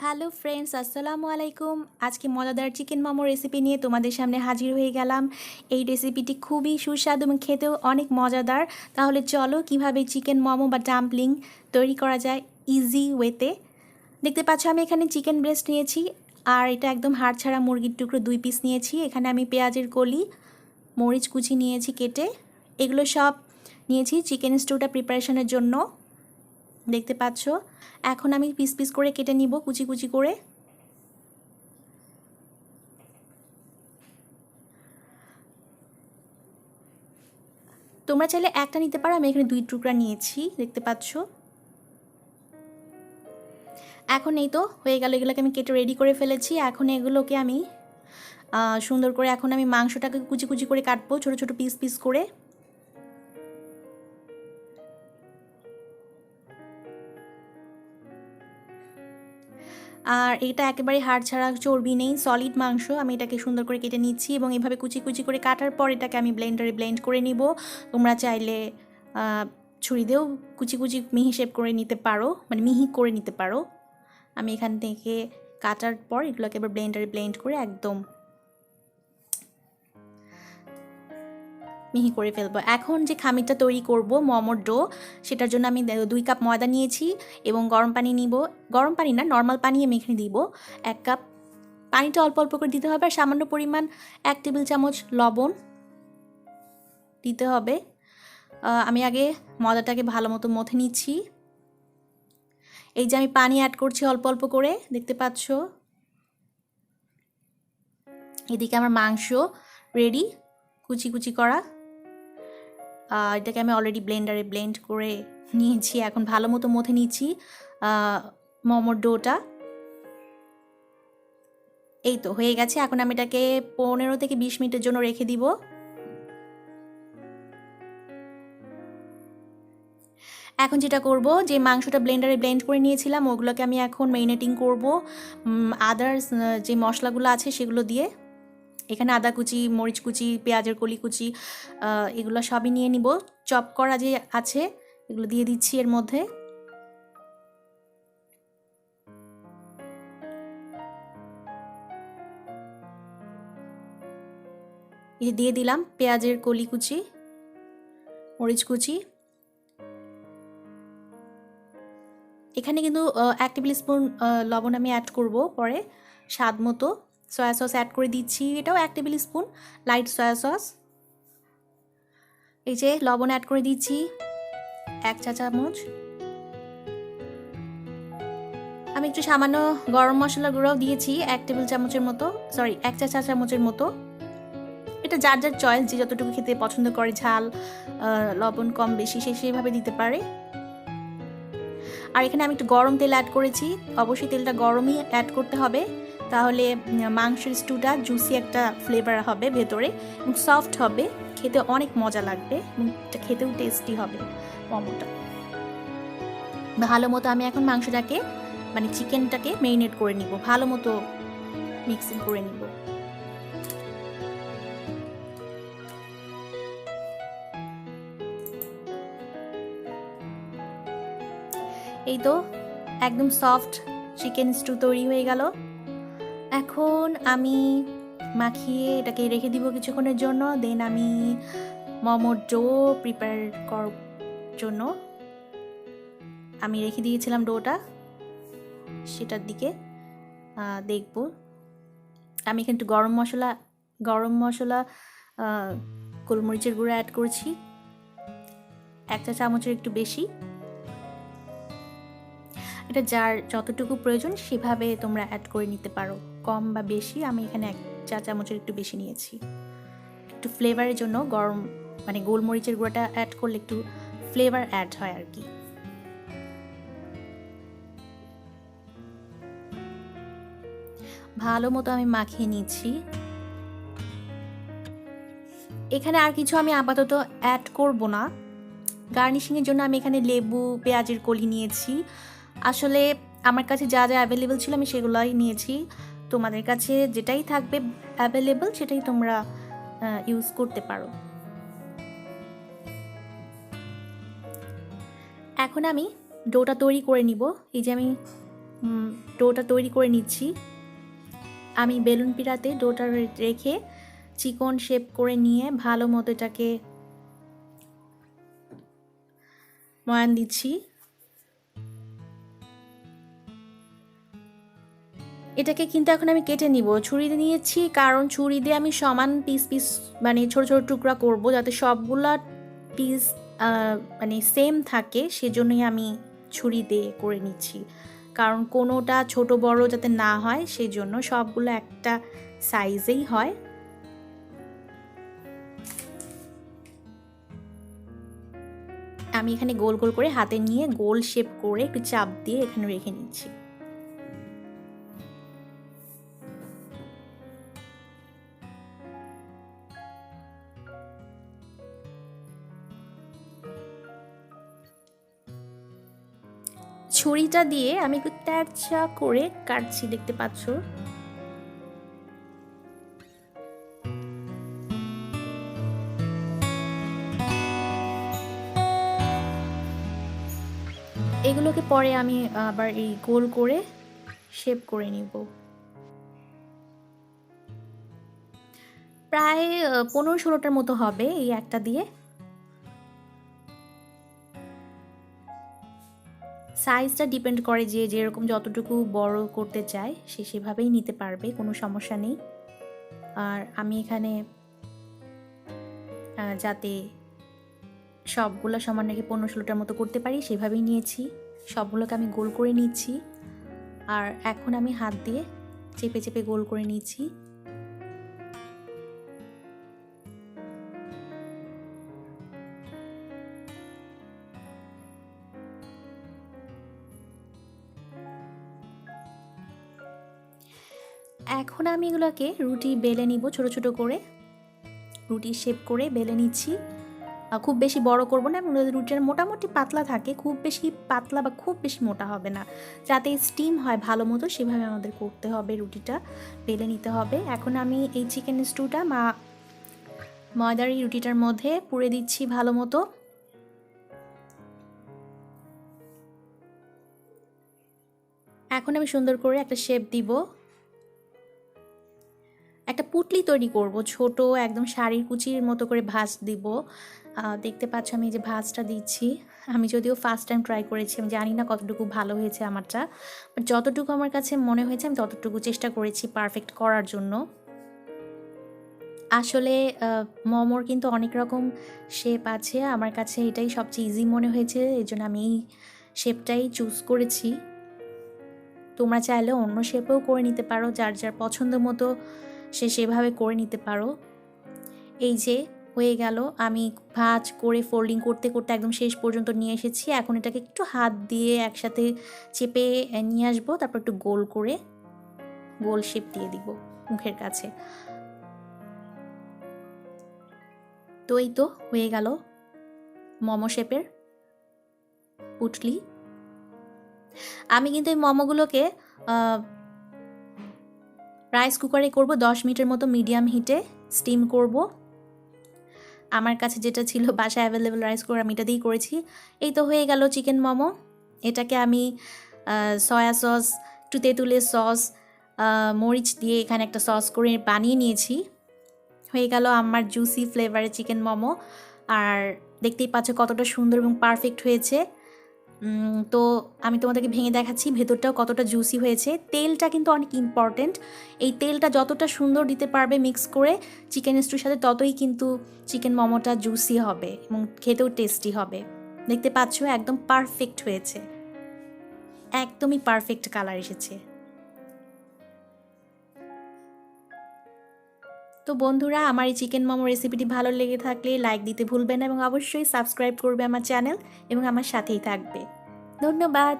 Hello friends, আসসালামু আলাইকুম। আজকে মজাদার চিকেন মোমো রেসিপি নিয়ে তোমাদের সামনে হাজির হয়ে গেলাম। এই রেসিপিটি খুবই সুস্বাদু এবং খেতেও অনেক মজাদার। তাহলে চলো কিভাবে চিকেন মোমো বা ডাম্পলিং তৈরি করা যায় ইজি ওয়েতে। দেখতে পাচ্ছ আমি এখানে চিকেন ব্রেস্ট নিয়েছি, আর এটা একদম হাড় ছাড়া মুরগির টুকরো 2 পিস নিয়েছি। এখানে আমি পেঁয়াজের কলি, মরিচ কুচি নিয়েছি কেটে। এগুলো সব নিয়েছি চিকেন স্টুটা প্রিপারেশনের জন্য। দেখতে পাচ্ছ এখন আমি পিস পিস করে কেটে নিব, কুচি কুচি করে। তোমরা চাইলে একটা নিতে পারো, আমি এখানে 2 টুকরা নিয়েছি, দেখতে পাচ্ছ। এখন এই তো হয়ে গেল, এগুলোকে আমি কেটে রেডি করে ফেলেছি। এখন এগুলোকে আমি সুন্দর করে এখন আমি মাংসটাকে কুচি কুচি করে কাটবো, ছোট ছোট পিস পিস করে। আর এটা একেবারে হাড় ছাড়া, চর্বি নেই, সলিড মাংস। আমি এটাকে সুন্দর করে কেটে নিচ্ছি এবং এভাবে কুচি কুচি করে কাটার পর এটাকে আমি ব্লেন্ডারে ব্লেন্ড করে নিব। তোমরা চাইলে ছুরি দিয়েও কুচি কুচি মিহি শেপ করে নিতে পারো, মানে মিহি করে নিতে পারো। আমি এখান থেকে কাটার পর এগুলোকে এবার ব্লেন্ডারে ব্লেন্ড করে একদম মিহি করে ফেলবো। এখন যে খামিরটা তৈরি করব মোমোর ডো, সেটার জন্য আমি 2 কাপ ময়দা নিয়েছি এবং গরম পানি নিব। গরম পানি না, নর্মাল পানি আমি এখানে দিব 1 কাপ। পানিটা অল্প অল্প করে দিতে হবে, আর সামান্য পরিমাণ 1 টেবিল চামচ লবণ দিতে হবে। আমি আগে ময়দাটাকে ভালো মতো মথে নিচ্ছি। এই যে আমি পানি অ্যাড করছি অল্প অল্প করে, দেখতে পাচ্ছ। এদিকে আমার মাংস রেডি, কুচি কুচি করা। এটাকে আমি অলরেডি ব্লেন্ডারে ব্লেন্ড করে নিয়েছি। এখন ভালো মতো মথে নিচ্ছি মোমোর ডোটা। এই তো হয়ে গেছে। এখন আমি এটাকে 15 থেকে 20 মিনিটের জন্য রেখে দিব। এখন যেটা করব, যে মাংসটা ব্লেন্ডারে ব্লেন্ড করে নিয়েছিলাম ওগুলোকে আমি এখন মেরিনেটিং করব আদার্স যে মশলাগুলো আছে সেগুলো দিয়ে। এখানে আদা কুচি, মরিচ কুচি, পেঁয়াজের কলি কুচি, এগুলো সবই নিয়ে নিব। চপ করা যে আছে এগুলো দিয়ে দিচ্ছি এর মধ্যে। এই দিয়ে দিলাম পেঁয়াজের কলি কুচি, মরিচ কুচি। এখানে কিন্তু 1 টেবিল স্পুন লবণ আমি অ্যাড করব পরে, স্বাদ মতো। সয়া সস অ্যাড করে দিচ্ছি, এটাও 1 table spoon light soya sauce. এই যে লবণ অ্যাড করে দিচ্ছি 1 চা চামচ। আমি একটু সামান্য গরম মশলা গুঁড়াও দিয়েছি 1 টেবিল চামচের মতো, সরি 1 চা চামচের মতো। এটা যার যার চয়েস, যে যতটুকু খেতে পছন্দ করে, ঝাল লবণ কম বেশি সে সেইভাবে দিতে পারে। আর এখানে আমি একটু গরম তেল অ্যাড করেছি, অবশ্যই তেলটা গরমই অ্যাড করতে হবে, তাহলে মাংসের স্টুটা জুসি একটা ফ্লেভার হবে ভেতরে এবং সফট হবে, খেতে অনেক মজা লাগবে এবং এটা খেতেও টেস্টি হবে মোমোটা। ভালো মতো আমি এখন মাংসটাকে, মানে চিকেনটাকে মেরিনেট করে নিব, ভালো মতো মিক্সিং করে নিব। এই তো একদম সফট চিকেন স্টু তৈরি হয়ে গেল। এখন আমি মাখিয়ে এটাকে রেখে দিব কিছুক্ষণের জন্য। দেন আমি মোমোর ডো প্রিপেয়ার করার জন্য আমি রেখে দিয়েছিলাম ডোটা, সেটার দিকে দেখব। আমি এখানে একটু গরম মশলা গোলমরিচের গুঁড়ো অ্যাড করছি 1 চা চামচের একটু বেশি। এটা যার যতটুকু প্রয়োজন সেভাবে তোমরা অ্যাড করে নিতে পারো, কম বা বেশি। আমি এখানে 1 চা চামচের একটু বেশি নিয়েছি, একটু ফ্লেভারের জন্য। গরম মানে গোলমরিচের গুঁড়োটা অ্যাড করলে একটু ফ্লেভার অ্যাড হয় আর কি। ভালো মতো আমি মাখিয়ে নিচ্ছি। এখানে আর কিছু আমি আপাতত অ্যাড করব না। গার্নিশিংয়ের জন্য আমি এখানে লেবু, পেঁয়াজের কলি নিয়েছি। আসলে আমার কাছে যা যা অ্যাভেলেবেল ছিল আমি সেগুলোই নিয়েছি। তোমাদের কাছে যেটাই থাকবে অ্যাভেলেবেল সেটাই তোমরা ইউজ করতে পারো। এখন আমি ডোটা তৈরি করে নিব। এই যে আমি ডোটা তৈরি করে নিচ্ছি। আমি বেলুন পিড়াতে ডোটা রেখে চিকন শেপ করে নিয়ে ভালো মতো এটাকে ময়ান দিচ্ছি। এটাকে কিন্তু এখন আমি কেটে নিব। ছুরি দিয়ে নিয়েছি, কারণ ছুরি দিয়ে আমি সমান পিস পিস মানে ছোট ছোট টুকরা করব, যাতে সবগুলা পিস মানে সেম থাকে, সেজন্যই আমি ছুরি দিয়ে করে নিচ্ছি। কারণ কোনোটা ছোট বড় যাতে না হয়, সেই জন্য সবগুলো একটা সাইজেই হয়। আমি এখানে গোল গোল করে হাতে নিয়ে গোল শেপ করে একটু চাপ দিয়ে এখানে রেখে নিচ্ছি। ছুরিটা দিয়ে আমি একটু তেরচা করে কাটছি, দেখতে পাচ্ছ। এগুলোকে পরে আমি আবার এই গোল করে শেপ করে নিব। প্রায় 15-16টার মতো হবে এই একটা দিয়ে। সাইজটা ডিপেন্ড করে যে যেরকম যতটুকু বড় করতে চায় সে সেভাবেই নিতে পারবে, কোনো সমস্যা নেই। আর আমি এখানে যাতে সবগুলো সমান রেখে 15-16টার মতো করতে পারি সেভাবেই নিয়েছি। সবগুলোকে আমি গোল করে নিচ্ছি, আর এখন আমি হাত দিয়ে চেপে চেপে গোল করে নিচ্ছি। এখন আমি এগুলোকে রুটি বেলে নিব, ছোট ছোট করে রুটি শেপ করে বেলে নিচ্ছি। খুব বেশি বড় করব না, এবং রুটিটা মোটামুটি পাতলা থাকে, খুব বেশি পাতলা বা খুব বেশি মোটা হবে না, যাতে স্টিম হয় ভালো মতো সেভাবে আমাদের করতে হবে। রুটিটা বেলে নিতে হবে। এখন আমি এই চিকেন স্টুটা ময়দার এই রুটিটার মধ্যে পুরে দিচ্ছি ভালো মতো। এখন আমি সুন্দর করে একটা শেপ দিব, একটা পুটলি তৈরি করব ছোট, একদম শাড়ির কুচির মতো করে ভাঁজ দিব। দেখতে পাচ্ছ আমি এই যে ভাঁজটা দিচ্ছি। আমি যদিও ফার্স্ট টাইম ট্রাই করেছি, আমি জানি না কতটুকু ভালো হয়েছে আমারটা, বাট যতটুকু আমার কাছে মনে হয়েছে আমি ততটুকু চেষ্টা করেছি পারফেক্ট করার জন্য। আসলে মোমোর কিন্তু অনেক রকম শেপ আছে, আমার কাছে এটাই সবচেয়ে ইজি মনে হয়েছে, এই জন্য আমি এই শেপটাই চুজ করেছি। তোমরা চাইলে অন্য শেপেও করে নিতে পারো, যার যার পছন্দ মতো সে সেভাবে করে নিতে পারো। এই যে হয়ে গেল, আমি ভাঁজ করে ফোল্ডিং করতে করতে একদম শেষ পর্যন্ত নিয়ে এসেছি। এখন এটাকে একটু হাত দিয়ে একসাথে চেপে নিয়ে আসবো, তারপর একটু গোল করে গোল শেপ দিয়ে দিব মুখের কাছে। তো এই তো হয়ে গেল মোমো শেপের পুটলি। আমি কিন্তু এই মোমোগুলোকে রাইস কুকারে করব, 10 মিনিটের মতো মিডিয়াম হিটে স্টিম করব। আমার কাছে যেটা ছিল বাসায় অ্যাভেলেবেল রাইস কুকার, আমি এটা দিয়েই করেছি। এই তো হয়ে গেল চিকেন মোমো। এটাকে আমি সয়া সস, একটু তেঁতুলের সস, মরিচ দিয়ে এখানে একটা সস করে বানিয়ে নিয়েছি। হয়ে গেল আমার জুসি ফ্লেভারের চিকেন মোমো। আর দেখতেই পাচ্ছ কতটা সুন্দর এবং পারফেক্ট হয়েছে। তো আমি তোমাদেরকে ভেঙে দেখাচ্ছি ভেতরটাও কতটা জুসি হয়েছে। তেলটা কিন্তু অনেক ইম্পর্টেন্ট, এই তেলটা যতটা সুন্দর দিতে পারবে মিক্স করে চিকেন স্টুর সাথে, ততই কিন্তু চিকেন মোমোটা জুসি হবে এবং খেতেও টেস্টি হবে। দেখতে পাচ্ছ একদম পারফেক্ট হয়েছে, একদমই পারফেক্ট কালার এসেছে। তো বন্ধুরা, আমার এই চিকেন মোমো রেসিপিটি ভালো লেগে থাকলে লাইক দিতে ভুলবেন না, এবং অবশ্যই সাবস্ক্রাইব করবে আমার চ্যানেল এবং আমার সাথেই থাকবে। ধন্যবাদ।